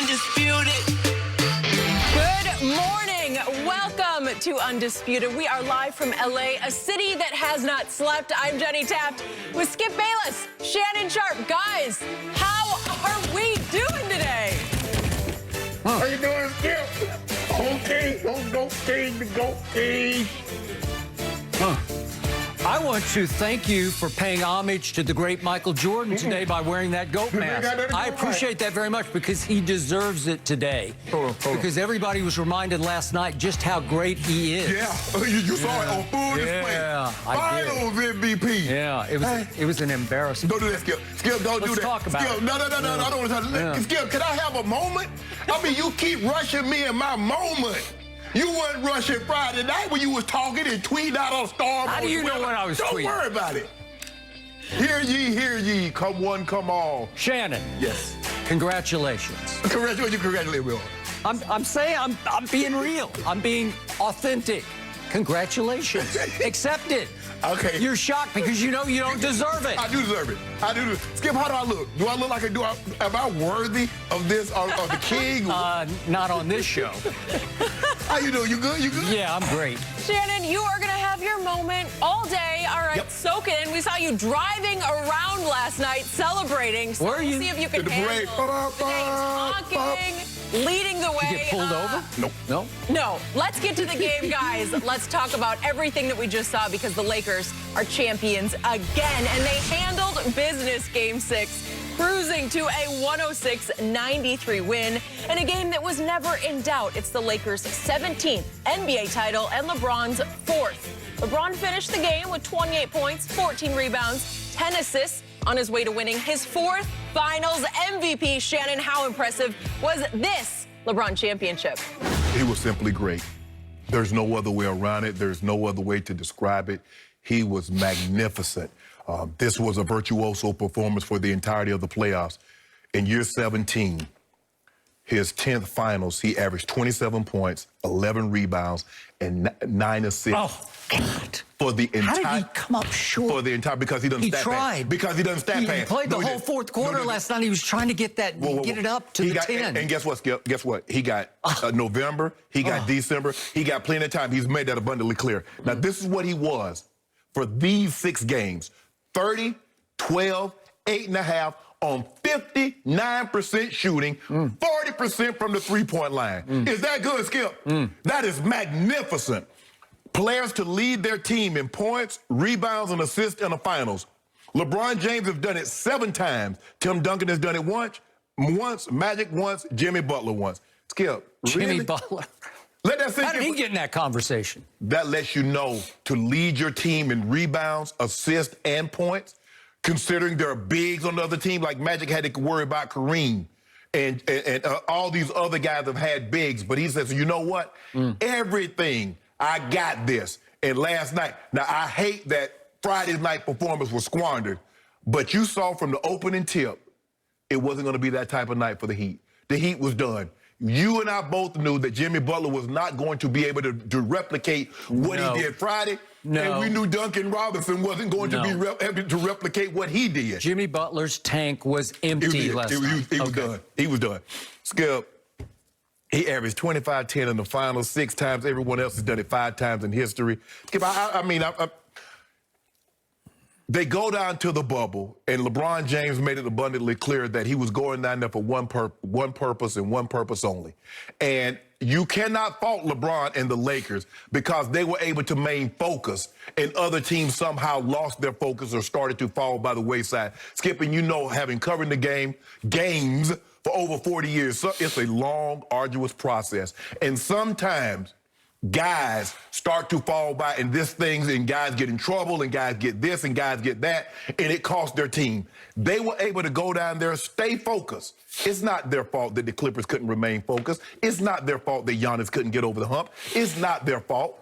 Undisputed. Good morning. Welcome to Undisputed. We are live from LA, a city that has not slept. I'm Jenny Taft with Skip Bayless, Shannon Sharp. Guys, how are we doing today? How you doing, Skip? Okay, go King. I want to thank you for paying homage to the great Michael Jordan today by wearing that goat mask. I appreciate that very much because he deserves it today. Because everybody was reminded last night just how great he is. Yeah, you saw it on full display. Yeah, I did. Finals MVP. Yeah, it was an embarrassment. Don't do that, Skip. Skip, don't do that. Let's talk about Skip, it. no, I don't want to talk. Yeah. Skip, can I have a moment? I mean, you keep rushing me in my moment. You weren't rushing Friday night when you was talking and tweeting out on Star. How do you know what I was tweeting? Don't worry about it. Hear ye, come one, come all. Shannon. Yes. Congratulations. Congratulate me. I'm saying I'm being real. I'm being authentic. Congratulations. Accept it. Okay. You're shocked because you know you don't deserve it. I do deserve it. Skip, how do I look? Do I look like am I worthy of this, or the king? Not on this show. How you doing? You good? Yeah, I'm great. Shannon, you are going to have your moment all day. All right, Yep. soak it in. We saw you driving around last night, celebrating. So Where are you? See if you can In the parade. handle the game, talking, leading the way. You get pulled over? Nope. No? No, let's get to the game, guys. Let's talk about everything that we just saw because the Lakers are champions again, and they handled business Game 6, cruising to a 106-93 win in a game that was never in doubt. It's the Lakers' 17th NBA title and LeBron's 4th. LeBron finished the game with 28 points, 14 rebounds, 10 assists on his way to winning his 4th Finals MVP. Shannon, how impressive was this LeBron championship? He was simply great. There's no other way around it. There's no other way to describe it. He was magnificent. This was a virtuoso performance for the entirety of the playoffs. In year 17, his 10th finals, he averaged 27 points, 11 rebounds, and 9 assists. Oh, God. For the entire, How did he come up short? For the entire, because he doesn't He stat tried. pass. Because he doesn't stat He pass. played the No, he whole didn't. fourth quarter last night. He was trying to get that, get it up to the 10. And guess what, Skip? Guess what? He got November. He got December. He got plenty of time. He's made that abundantly clear. Now, this is what he was for these 6 games. 30, 12, 8.5 on 59% shooting, 40% from the three-point line. Is that good, Skip? That is magnificent. Players to lead their team in points, rebounds, and assists in the finals. LeBron James has done it 7 times. Tim Duncan has done it once, Magic once, Jimmy Butler once. Skip, Jimmy really? Butler. Let that sink How did in. he get in that conversation? That lets you know to lead your team in rebounds, assists, and points, considering there are bigs on the other team, like Magic had to worry about Kareem. And all these other guys have had bigs. But he says, you know what? Everything, I got this. And last night, now I hate that Friday's night performance was squandered, but you saw from the opening tip, it wasn't going to be that type of night for the Heat. The Heat was done. You and I both knew that Jimmy Butler was not going to be able to replicate what he did Friday. No. And we knew Duncan Robinson wasn't going to be able to replicate what he did. Jimmy Butler's tank was empty last night. He was done. He was done. Skip, he averaged 25, 10 in the finals 6 times. Everyone else has done it 5 times in history. Skip, they go down to the bubble, and LeBron James made it abundantly clear that he was going down there for one purpose and one purpose only. And you cannot fault LeBron and the Lakers because they were able to maintain focus, and other teams somehow lost their focus or started to fall by the wayside. Skip, and you know, having covered the games for over 40 years, so it's a long, arduous process. And sometimes guys start to fall by and guys get in trouble and guys get this and guys get that, and it costs their team. They were able to go down there, stay focused. It's not their fault that the Clippers couldn't remain focused. It's not their fault that Giannis couldn't get over the hump. It's not their fault.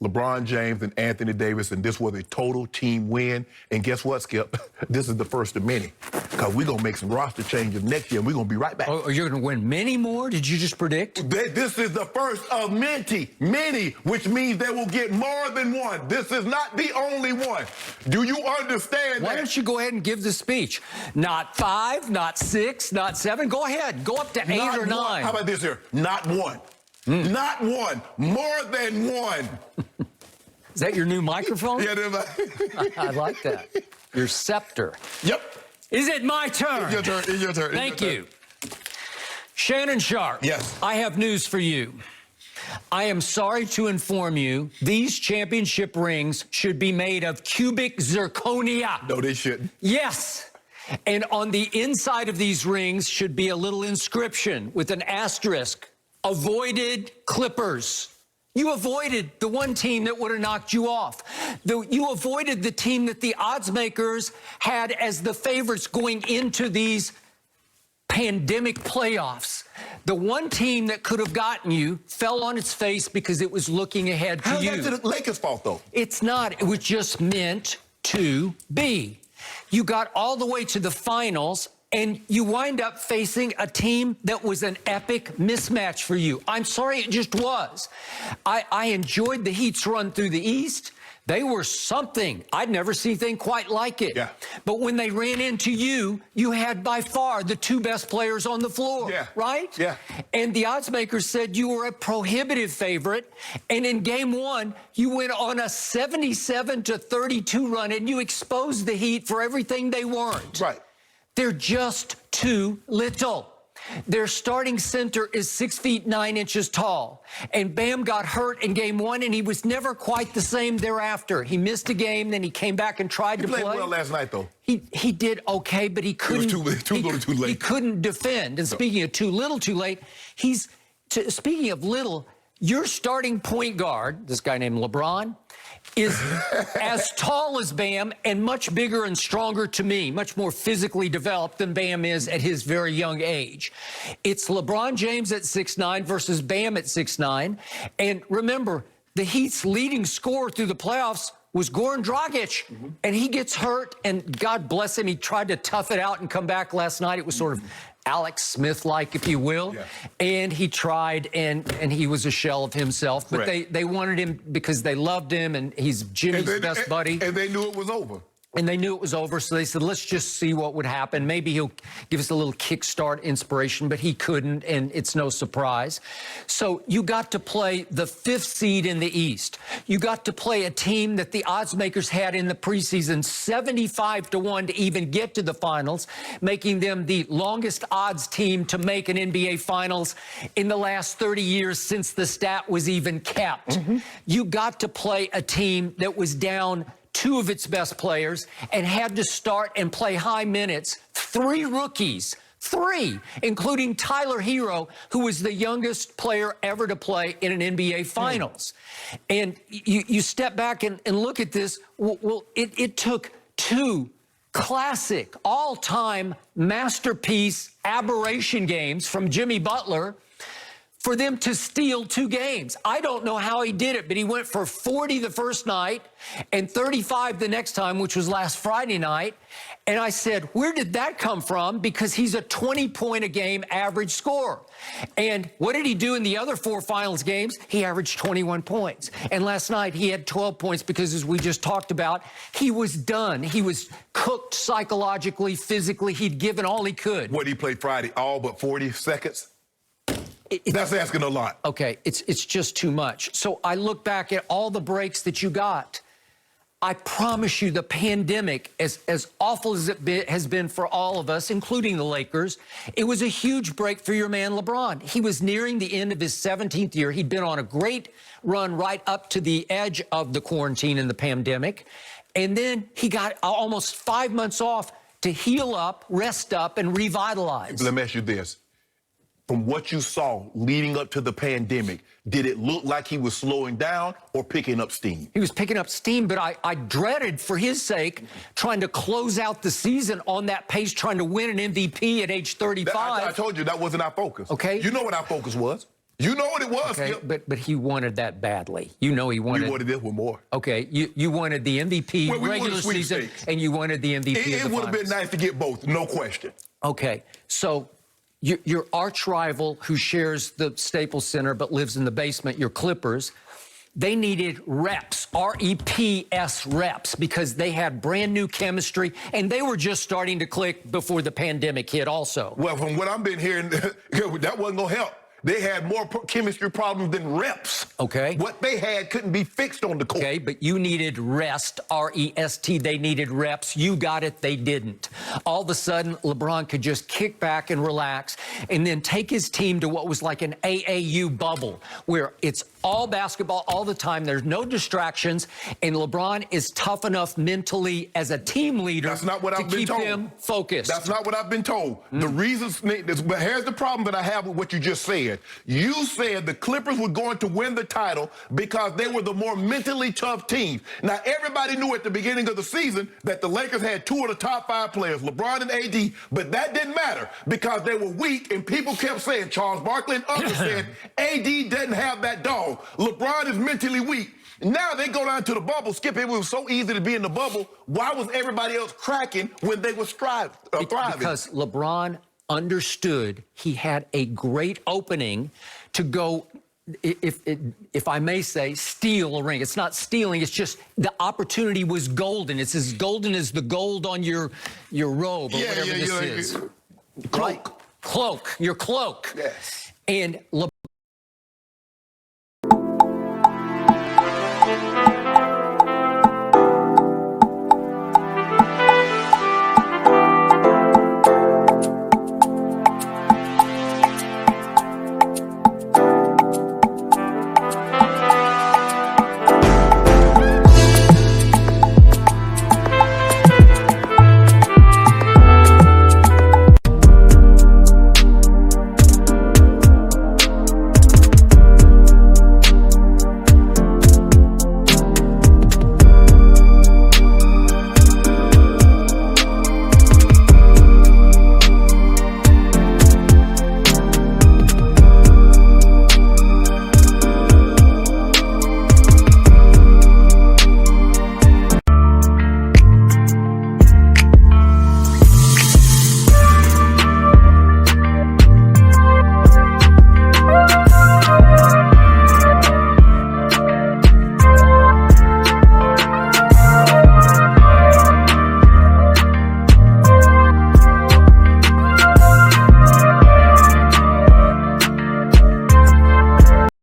LeBron James and Anthony Davis, and this was a total team win. And guess what, Skip? This is the first of many. Because we're going to make some roster changes next year, and we're going to be right back. Oh, you're going to win many more? Did you just predict? This is the first of many, which means they will get more than one. This is not the only one. Do you understand Why that? don't you go ahead and give the speech? Not 5, not 6, not 7. Go ahead. Go up to 8 or 9. How about this here? Not one. Not one. More than one. Is that your new microphone? Yeah, I like that. Your scepter. Yep. Is it my turn? It's your turn. It's your turn. Thank you. Shannon Sharp. Yes. I have news for you. I am sorry to inform you, these championship rings should be made of cubic zirconia. No, they shouldn't. Yes. And on the inside of these rings should be a little inscription with an asterisk. Avoided Clippers. You avoided the one team that would have knocked you off. You avoided the team that the odds makers had as the favorites going into these pandemic playoffs. The one team that could have gotten you fell on its face because it was looking ahead to you. How's that the Lakers' fault, though? It's not. It was just meant to be. You got all the way to the finals, and you wind up facing a team that was an epic mismatch for you. I'm sorry, it just was. I enjoyed the Heat's run through the East. They were something. I'd never seen anything quite like it. Yeah. But when they ran into you, you had by far the 2 best players on the floor, Yeah. right? Yeah. And the odds makers said you were a prohibitive favorite. And in game 1, you went on a 77-32 run, and you exposed the Heat for everything they weren't. Right. They're just too little. Their starting center is 6 feet 9 inches tall. And Bam got hurt in game 1, and he was never quite the same thereafter. He missed a game, then he came back and tried to play. He played well last night, though. He did okay, but he couldn't. It was too little, too late. He couldn't defend. And speaking of too little, too late, speaking of little, your starting point guard, this guy named LeBron, is as tall as Bam and much bigger and stronger to me, much more physically developed than Bam is at his very young age. It's LeBron James at 6'9" versus Bam at 6'9". And remember, the Heat's leading scorer through the playoffs was Goran Dragic, and he gets hurt, and God bless him, he tried to tough it out and come back last night. It was sort of Alex Smith-like, if you will. Yeah. And he tried, and he was a shell of himself. But they wanted him because they loved him, and he's Jimmy's best buddy. And they knew it was over. And they knew it was over, so they said, let's just see what would happen. Maybe he'll give us a little kickstart inspiration, but he couldn't, and it's no surprise. So you got to play the 5th seed in the East. You got to play a team that the odds makers had in the preseason 75-1 to even get to the finals, making them the longest odds team to make an NBA Finals in the last 30 years since the stat was even kept. You got to play a team that was down 2 of its best players and had to start and play high minutes. 3 rookies, 3, including Tyler Hero, who was the youngest player ever to play in an NBA Finals. And you step back and look at this. Well, it took 2 classic, all-time masterpiece aberration games from Jimmy Butler for them to steal 2 games. I don't know how he did it, but he went for 40 the first night and 35 the next time, which was last Friday night. And I said, where did that come from? Because he's a 20-point-a-game average scorer. And what did he do in the other 4 finals games? He averaged 21 points. And last night he had 12 points because, as we just talked about, he was done. He was cooked psychologically, physically. He'd given all he could. What, he played Friday, all but 40 seconds? That's asking a lot. Okay, it's just too much. So I look back at all the breaks that you got. I promise you the pandemic, as awful as it has been for all of us, including the Lakers, it was a huge break for your man LeBron. He was nearing the end of his 17th year. He'd been on a great run right up to the edge of the quarantine and the pandemic. And then he got almost 5 months off to heal up, rest up, and revitalize. Let me ask you this. From what you saw leading up to the pandemic, did it look like he was slowing down or picking up steam? He was picking up steam, but I dreaded, for his sake, trying to close out the season on that pace, trying to win an MVP at age 35. I told you that wasn't our focus. Okay. You know what our focus was? You know what it was. Okay, but he wanted that badly. You know he wanted. We wanted this one more. Okay, you wanted the MVP regular season, and you wanted the MVP. It would have been nice to get both, no question. Okay, so your arch rival who shares the Staples Center but lives in the basement, your Clippers, they needed reps, R-E-P-S reps, because they had brand new chemistry, and they were just starting to click before the pandemic hit also. Well, from what I've been hearing, that wasn't going to help. They had more chemistry problems than reps. Okay. What they had couldn't be fixed on the court. Okay, but you needed rest, R-E-S-T. They needed reps. You got it. They didn't. All of a sudden, LeBron could just kick back and relax and then take his team to what was like an AAU bubble where it's all basketball all the time. There's no distractions, and LeBron is tough enough mentally as a team leader That's not what to I've been keep told. him focused. That's not what I've been told. The reasons, but here's the problem that I have with what you just said. You said the Clippers were going to win the title because they were the more mentally tough team. Now, everybody knew at the beginning of the season that the Lakers had 2 of the top 5 players, LeBron and AD, but that didn't matter because they were weak, and people kept saying, Charles Barkley and others said, AD doesn't have that dog. LeBron is mentally weak. Now they go down to the bubble. Skip, it was so easy to be in the bubble. Why was everybody else cracking when they were thriving? Because LeBron understood he had a great opening to go, if I may say, steal a ring. It's not stealing. It's just the opportunity was golden. It's as golden as the gold on your robe or whatever this is. Cloak. Right? Cloak. Your cloak. Yes. And LeBron